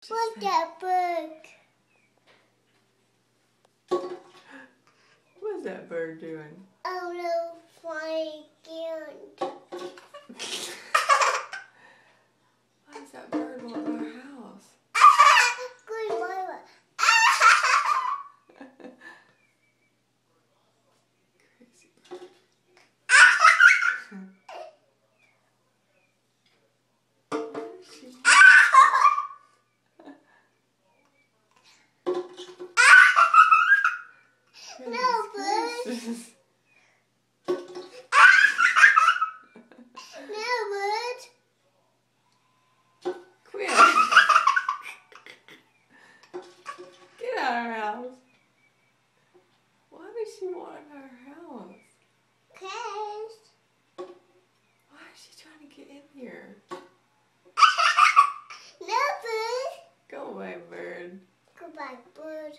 What's that bird? What's that bird doing? Oh no, flying again. Why does that bird want our house? Good mama. Crazy bird. What is she doing? No, bird. Goodness. No, bird. Quit. Get out of our house. Why does she want our house? Cause. Why is she trying to get in here? No, bird. Go away, bird. Goodbye, bird.